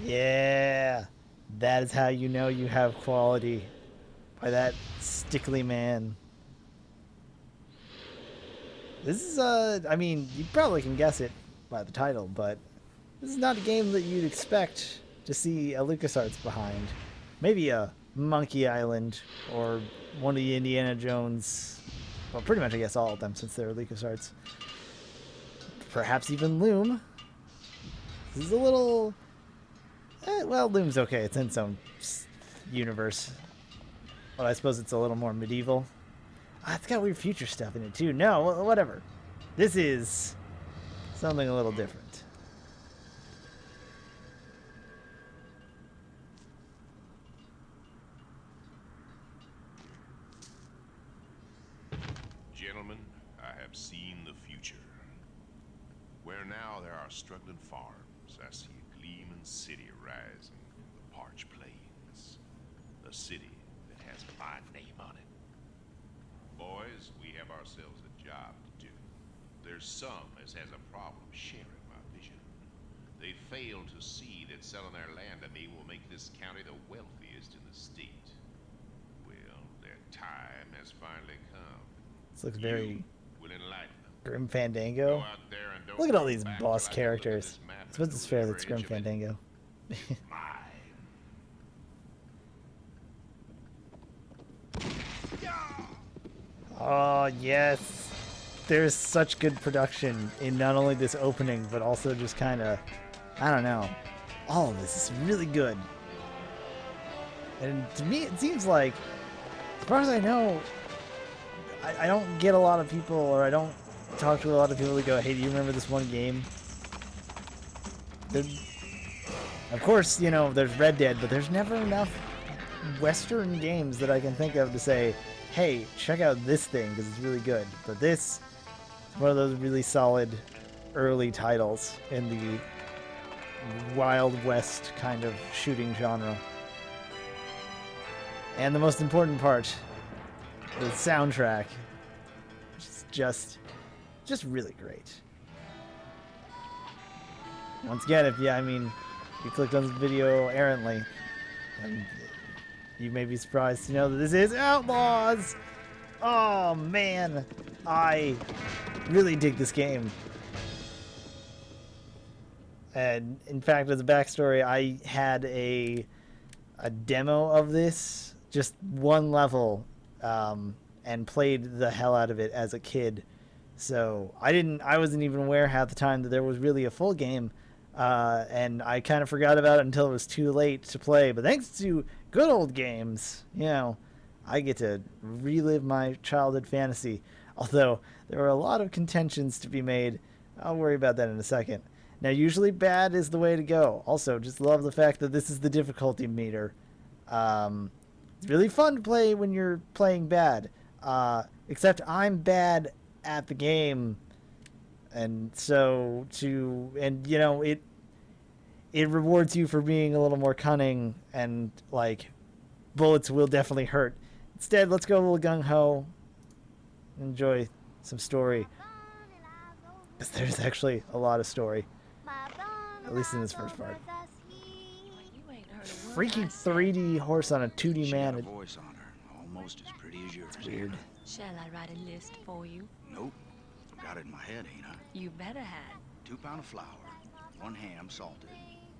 Yeah, that is how you know you have quality. By that stickly man. This is, I mean, you probably can guess it by the title, but this is not a game that you'd expect to see a LucasArts behind. Maybe a Monkey Island or one of the Indiana Jones. Well, pretty much, I guess, all of them since they're LucasArts. Perhaps even Loom. This is a little. Well, Loom's okay. It's in its own universe. But I suppose it's a little more medieval. It's got weird future stuff in it, too. No, whatever. This is something a little different. Gentlemen, I have seen the future. Where now there are struggling farms, I see a gleaming city rising from the parched plains. A city that has a fine name on it. Boys, we have ourselves a job to do. There's some as has a problem sharing my vision. They fail to see that selling their land to me will make this county the wealthiest in the state. Well, their time has finally come. This looks very will enlighten them. Grim Fandango. Look at all these boss characters. I suppose it's fair that it's Grim Fandango. Oh, yes. There's such good production in not only this opening, but also just kind of, I don't know. All of this is really good. And to me, it seems like, as far as I know, I don't get a lot of people, or I don't talk to a lot of people that go, hey, do you remember this one game? Of course, you know, there's Red Dead, but there's never enough Western games that I can think of to say, hey, check out this thing, because it's really good. But this is one of those really solid early titles in the Wild West kind of shooting genre. And the most important part, the soundtrack, which is just really great. Once again, if you clicked on this video errantly, and you may be surprised to know that this is Outlaws! Oh man, I really dig this game. And in fact, as a backstory, I had a demo of this, just one level, and played the hell out of it as a kid. So I wasn't even aware half the time that there was really a full game, and I kind of forgot about it until it was too late to play. But thanks to good old games, you know, I get to relive my childhood fantasy. Although there are a lot of contentions to be made. I'll worry about that in a second. Now, usually bad is the way to go. Also, just love the fact that this is the difficulty meter. It's really fun to play when you're playing bad. Except I'm bad at the game, and so you know, it rewards you for being a little more cunning, and like bullets will definitely hurt. Instead, let's go a little gung-ho, enjoy some story, because there's actually a lot of story, at least in this first part. Freaky 3D horse on a 2D man. Voice on her, almost as pretty as yours. It's weird. Shall I write a list for you? Nope. Got it in my head, ain't I? You better have. 2 pounds of flour, 1 ham salted,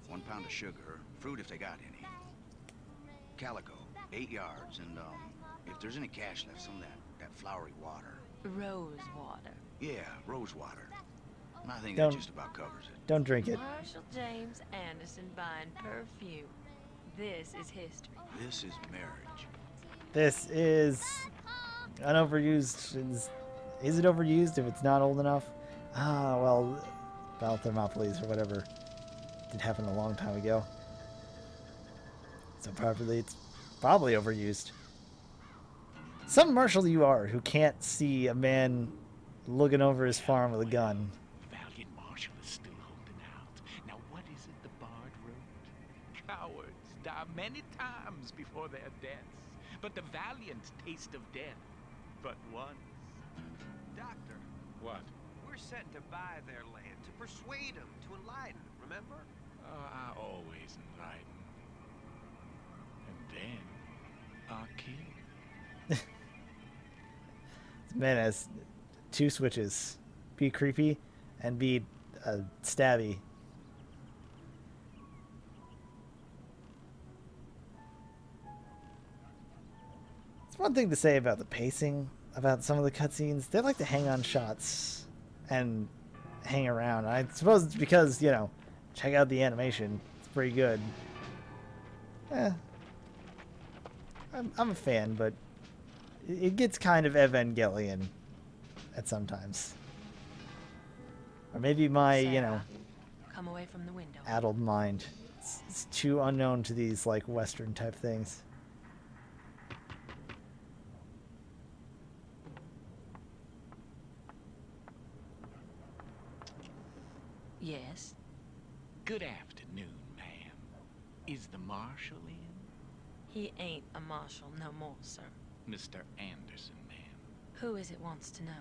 1 pound of sugar, fruit if they got any. Calico, 8 yards, and if there's any cash left, some of that flowery water. Rose water. Yeah, rose water. And I think Don't- that just about covers it. Don't drink it. Marshall James Anderson buying perfume. This is history. This is marriage. This is an overused. Is it overused if it's not old enough? Ah, well, Battle Thermopolis or whatever did happen a long time ago. So probably it's probably overused. Some marshal you are who can't see a man looking over his farm with a gun. Valiant Marshall is still holding out. Now what is it the bard wrote? Cowards die many times before their deaths, but the valiant taste of death but once. Doctor, What? we're sent to buy their land, to persuade them, to enlighten them, remember? Oh, I always are killed. This man has two switches: be creepy and be stabby. It's one thing to say about the pacing, about some of the cutscenes. They like to hang on shots and hang around. I suppose it's because, you know, check out the animation. It's pretty good. I'm a fan, but it gets kind of Evangelion at sometimes. Or maybe my, you know, Come away from the window. addled mind. It's too unknown to these, like, Western type things. Yes. Good afternoon, ma'am. Is the marshal in? He ain't a marshal no more, sir. Mr. Anderson, ma'am. Who is it wants to know?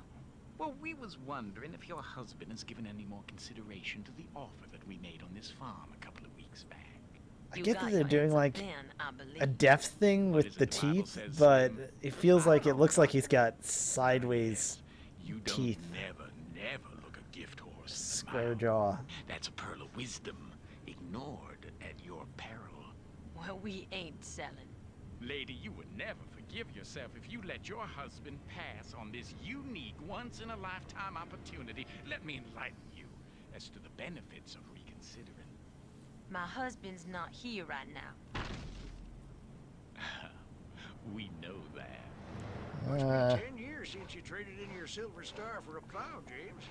Well, we was wondering if your husband has given any more consideration to the offer that we made on this farm a couple of weeks back. I You get got that they're your doing, hands up like, then, I believe. a depth thing What with is it the the Bible teeth, says, but Sam? it feels I like don't it looks know. like he's got sideways You don't teeth. never look a gift horse in the Square mouth. jaw. That's a pearl of wisdom, ignored at your peril. Well, we ain't selling. Lady, you would never forgive yourself if you let your husband pass on this unique, once-in-a-lifetime opportunity. Let me enlighten you as to the benefits of reconsidering. My husband's not here right now. We know that. Must Uh, be 10 years since you traded in your Silver Star for a plow, James.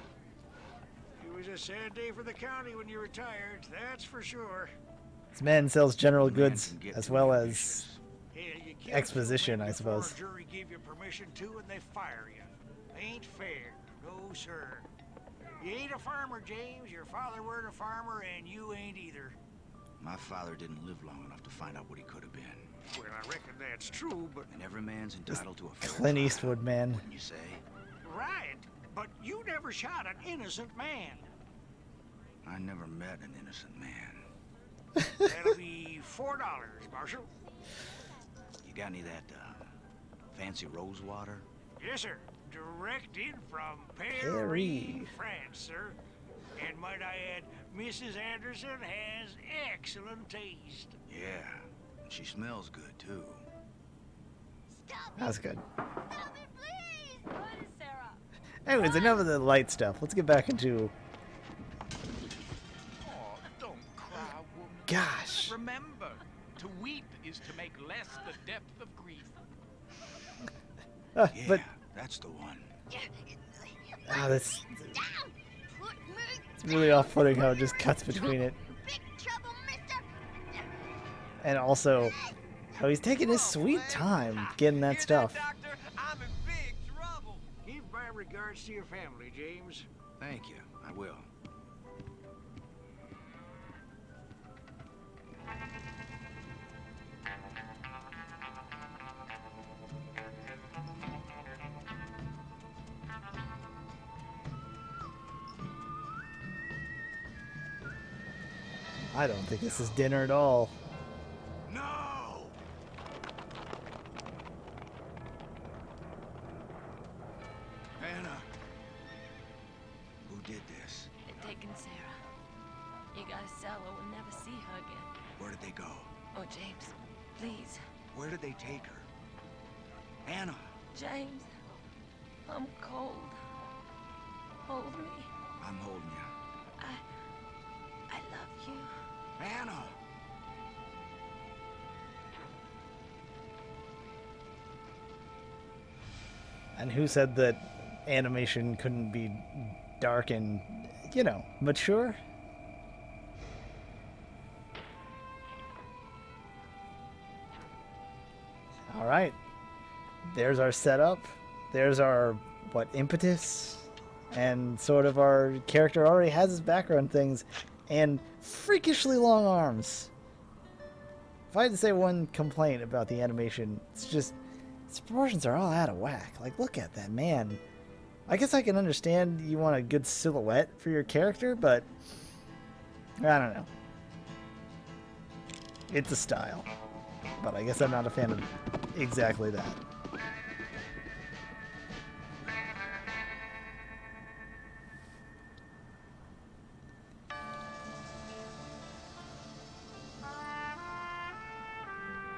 It was a sad day for the county when you retired, that's for sure. this man sells general Man goods can get as too well ambitious. as Hell, you kill exposition, two men I before suppose. A jury give you permission to, and they fire you. Ain't fair. No, sir. You ain't a farmer, James. Your father weren't a farmer, and you ain't either. My father didn't live long enough to find out what he could have been. Well, I reckon that's true, but... And every man's entitled to a fair Clint trial, Eastwood, man. wouldn't you say? Right. But you never shot an innocent man. I never met an innocent man. That'll be $4, Marshal. You got any of that, fancy rose water? Yes, sir. Direct in from Paris. Paris, France, sir. And might I add, Mrs. Anderson has excellent taste. Yeah, and she smells good, too. That's good. Stop it, please! What is Sarah? Anyways, enough of the light stuff. Let's get back into... Oh, don't cry, woman. Gosh. Remember, to weep is to make less the depth of grief. Yeah, But that's the one. that's it's really off-putting how it just cuts between it. And also, how he's taking his sweet time getting that stuff. Doctor, I'm in big trouble. Give my regards to your family, James. Thank you, I will. I don't think this is dinner at all. No! Anna! Who did this? They're taking Sarah. You gotta sell her. We'll never see her again. Where did they go? Oh, James, please. Where did they take her? Anna! James, I'm cold. Hold me. I'm holding you. I love you. Anna! And who said that animation couldn't be dark and, you know, mature? All right. There's our setup. There's our, what, impetus? And sort of our character already has his background things and freakishly long arms. If I had to say one complaint about the animation, it's just its proportions are all out of whack. Like, look at that, man. I guess I can understand you want a good silhouette for your character, but I don't know. It's a style. But I guess I'm not a fan of exactly that.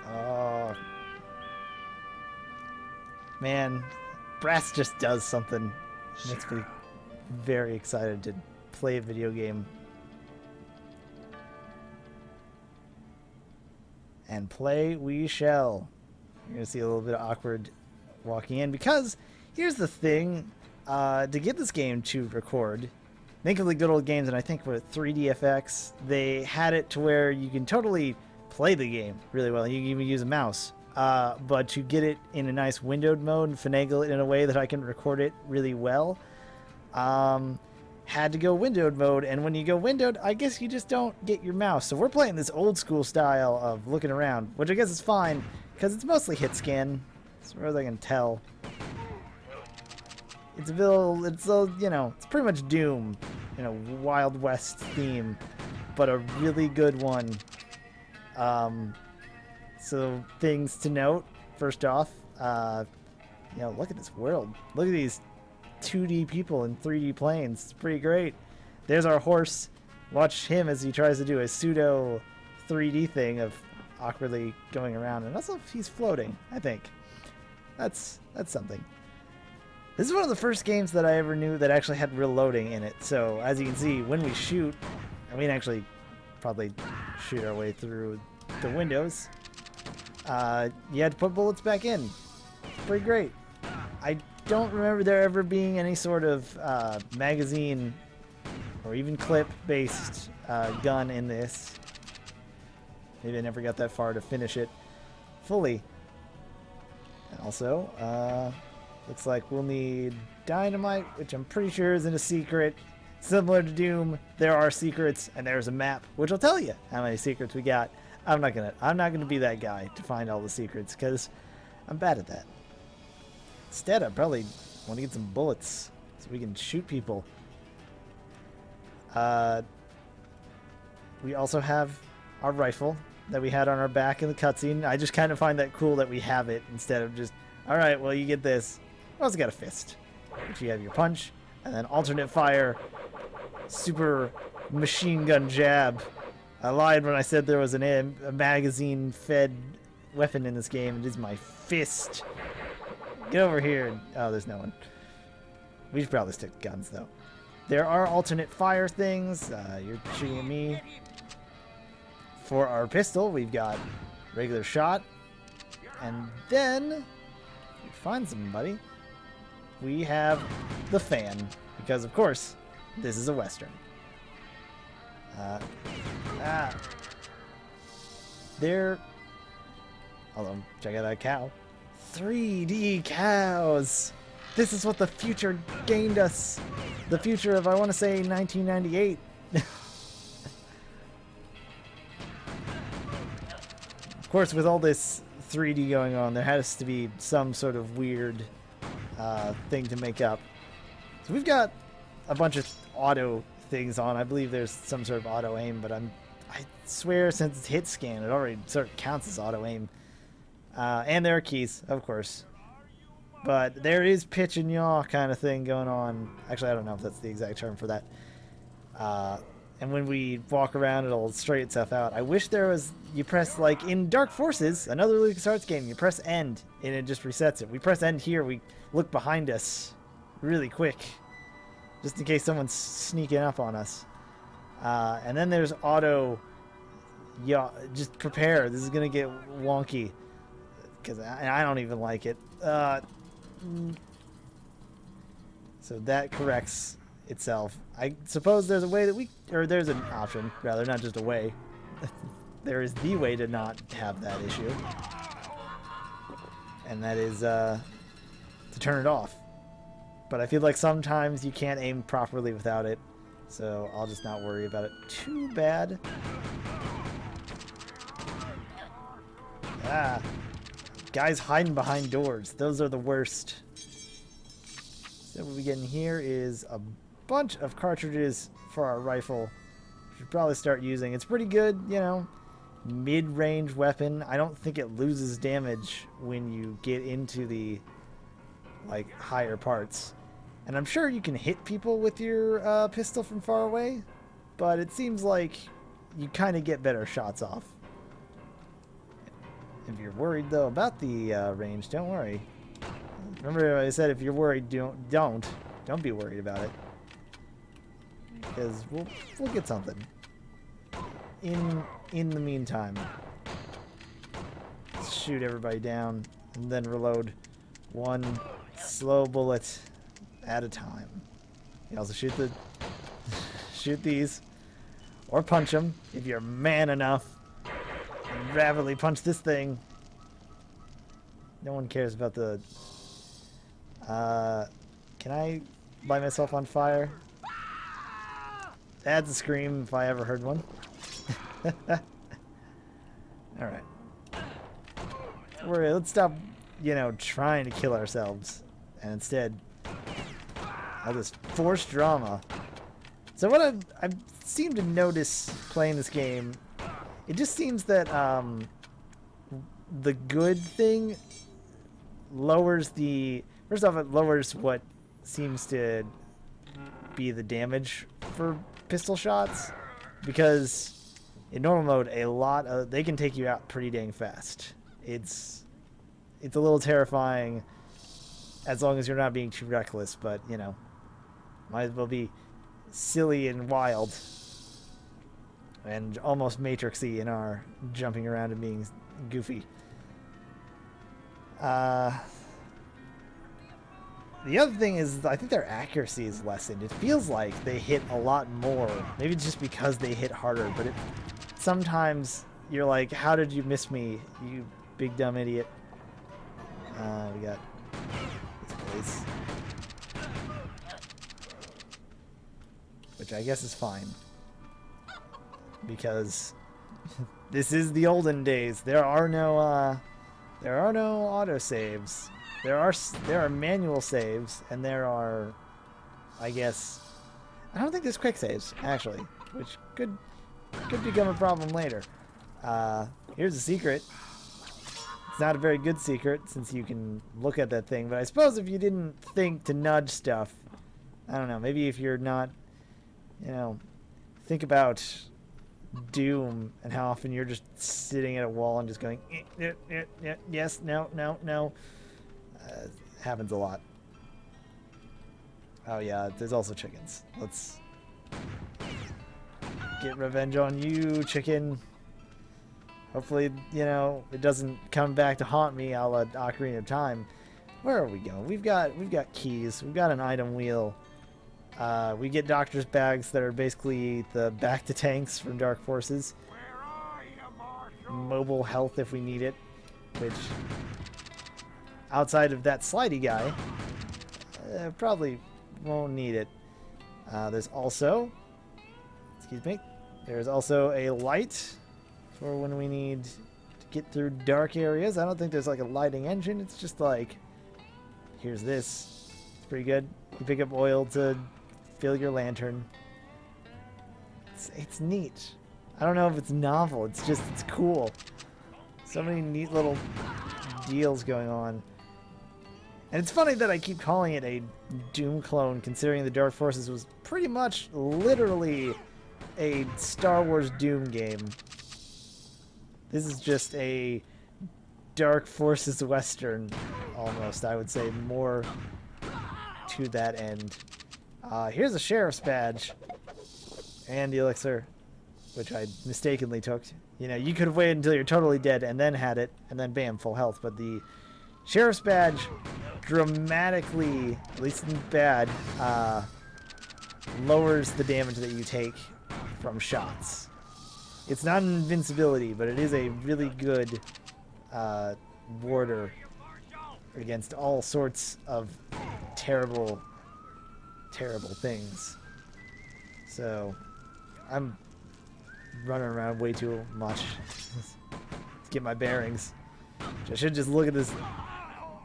Oh, man, Brass just does something. Makes me very excited to play a video game. And play we shall. You're going to see a little bit of awkward walking in, because here's the thing. To get this game to record, think of the good old games, and I think with 3DFX, they had it to where you can totally play the game really well. You can even use a mouse. But to get it in a nice windowed mode and finagle it in a way that I can record it really well, had to go windowed mode. And when you go windowed, I guess you just don't get your mouse. So we're playing this old school style of looking around, which I guess is fine because it's mostly hit scan, as far as I can tell. It's it's pretty much Doom, Wild West theme, but a really good one. So things to note, first off, look at this world. Look at these 2D people in 3D planes. It's pretty great. There's our horse. Watch him as he tries to do a pseudo 3D thing of awkwardly going around, and also he's floating, I think. That's something. This is one of the first games that I ever knew that actually had real loading in it. So as you can see, when we shoot, and we can actually probably shoot our way through the windows, you had to put bullets back in. It's pretty great. I don't remember there ever being any sort of magazine or even clip-based gun in this. Maybe I never got that far to finish it fully. And also, looks like we'll need dynamite, which I'm pretty sure isn't a secret. Similar to Doom, there are secrets, and there's a map, which will tell you how many secrets we got. I'm not gonna be that guy to find all the secrets, because I'm bad at that. Instead, I probably want to get some bullets so we can shoot people. We also have our rifle that we had on our back in the cutscene. I just kind of find that cool that we have it instead of just, all right, well, you get this. We also got a fist, which you have your punch, and then alternate fire, super machine gun jab. I lied when I said there was a magazine-fed weapon in this game. It is my fist. Get over here. Oh, there's no one. We should probably stick to guns, though. There are alternate fire things. You're shooting at me. For our pistol, we've got regular shot. And then, find somebody, we have the fan. Because, of course, this is a Western. There. Hold on, check out that cow. 3D cows. This is what the future gained us. The future of, I want to say, 1998. Of course, with all this 3D going on, there has to be some sort of weird thing to make up. So we've got a bunch of auto things on. I believe there's some sort of auto aim, but I swear since it's hit scan, it already sort of counts as auto aim. And there are keys, of course. But there is pitch and yaw kind of thing going on. Actually, I don't know if that's the exact term for that. And when we walk around, it'll straighten itself out. I wish there was, you press, like in Dark Forces, another LucasArts game, you press end and it just resets it. We press end here, we look behind us really quick, just in case someone's sneaking up on us. And then there's auto, yeah, just prepare. This is going to get wonky, because I don't even like it. So that corrects itself. I suppose there's a way that there's an option, rather, not just a way. There is the way to not have that issue. And that is to turn it off. But I feel like sometimes you can't aim properly without it. So I'll just not worry about it too bad. Guys hiding behind doors. Those are the worst. So what we get in here is a bunch of cartridges for our rifle. Should probably start using. It's pretty good, mid-range weapon. I don't think it loses damage when you get into the like higher parts. And I'm sure you can hit people with your pistol from far away, but it seems like you kind of get better shots off. If you're worried though about the range, don't worry. Remember I said if you're worried, don't be worried about it, because we'll get something. In the meantime, let's shoot everybody down and then reload one slow bullet at a time. You also shoot these, or punch them if you're man enough, and rapidly punch this thing. No one cares about the. Can I light myself on fire? That's a scream if I ever heard one. Alright. Let's stop, trying to kill ourselves. And instead, all this forced drama. So what I've seemed to notice playing this game, it just seems that the good thing lowers the... First off, it lowers what seems to be the damage for pistol shots, because in normal mode, they can take you out pretty dang fast. It's a little terrifying as long as you're not being too reckless, but might as well be silly and wild and almost Matrixy in our jumping around and being goofy. The other thing is, I think their accuracy is lessened. It feels like they hit a lot more. Maybe just because they hit harder, but sometimes you're like, how did you miss me, you big dumb idiot? We got this place. Which I guess is fine. Because this is the olden days. There are no autosaves. There are manual saves, and there are, I guess, I don't think there's quick saves, actually, which could become a problem later. Here's a secret. It's not a very good secret, since you can look at that thing, but I suppose if you didn't think to nudge stuff, I don't know, maybe if you're not, think about Doom and how often you're just sitting at a wall and just going, yes, no. Happens a lot. Oh yeah, there's also chickens. Let's get revenge on you, chicken. Hopefully, it doesn't come back to haunt me a la Ocarina of Time. Where are we going? We've got keys. We've got an item wheel. We get doctor's bags that are basically the back to tanks from Dark Forces. Where are you, Marshal? Mobile health if we need it, which, outside of that slidey guy, probably won't need it. There's also, there's also a light for when we need to get through dark areas. I don't think there's like a lighting engine. It's just like, here's this. It's pretty good. You pick up oil to fill your lantern. It's neat. I don't know if it's novel. It's cool. So many neat little deals going on. And it's funny that I keep calling it a Doom clone, considering the Dark Forces was pretty much literally a Star Wars Doom game. This is just a Dark Forces Western, almost, I would say, more to that end. Here's a sheriff's badge and the elixir, which I mistakenly took. You could have waited until you're totally dead and then had it, and then bam, full health. But the sheriff's badge dramatically, at least in bad, lowers the damage that you take from shots. It's not an invincibility, but it is a really good warder against all sorts of terrible things. So I'm running around way too much. Let's get my bearings. I should just look at this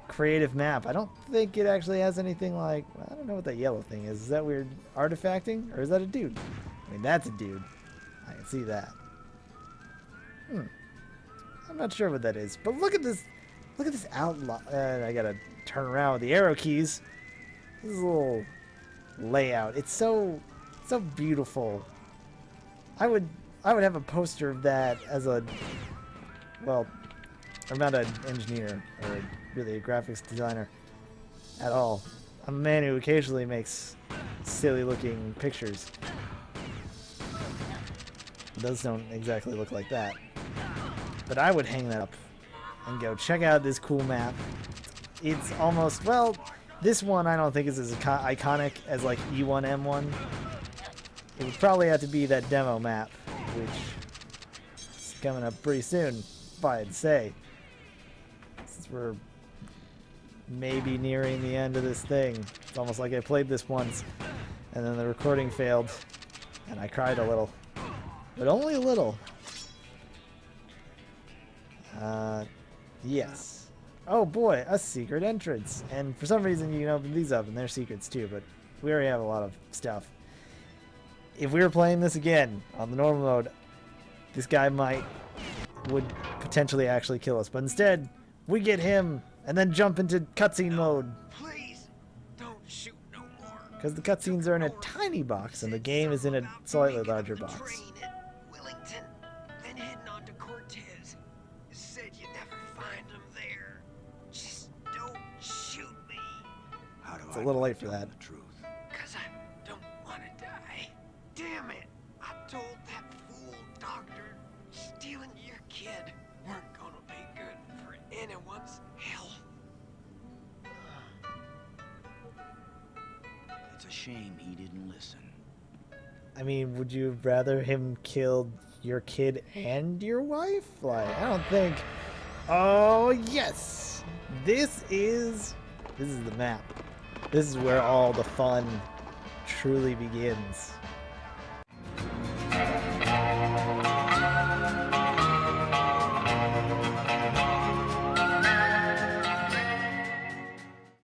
creative map. I don't think it actually has anything like, I don't know what that yellow thing is. Is that weird artifacting? Or is that a dude? I mean, that's a dude. I can see that. I'm not sure what that is, but look at this. Look at this outlaw. I gotta turn around with the arrow keys. This little layout. It's so beautiful. I would have a poster of that as a, well, I'm not an engineer or really a graphics designer at all. I'm a man who occasionally makes silly looking pictures. Those don't exactly look like that. But I would hang that up and go, check out this cool map. It's almost, well, this one I don't think is as iconic as like E1M1. It would probably have to be that demo map, which is coming up pretty soon, if I'd say. Since we're maybe nearing the end of this thing. It's almost like I played this once, and then the recording failed, and I cried a little. But only a little. Yes. Oh boy, a secret entrance. And for some reason you can open these up, and they're secrets too, but we already have a lot of stuff. If we were playing this again on the normal mode, this guy would potentially actually kill us. But instead, we get him and then jump into cutscene mode. Please, don't shoot no more. Because the cutscenes are in a tiny box and the game is in a slightly larger box. Train at Wellington, then heading on to Cortez. Said you'd never find him there. Just don't shoot me. How do It's a little late for tell that. the truth? 'Cause I don't want to die. Damn it. I told that fool doctor stealing your kid weren't gonna be good for anyone's health. It's a shame he didn't listen. I mean, would you rather him kill your kid and your wife? Like, I don't think. Oh, yes! This is the map. This is where all the fun truly begins.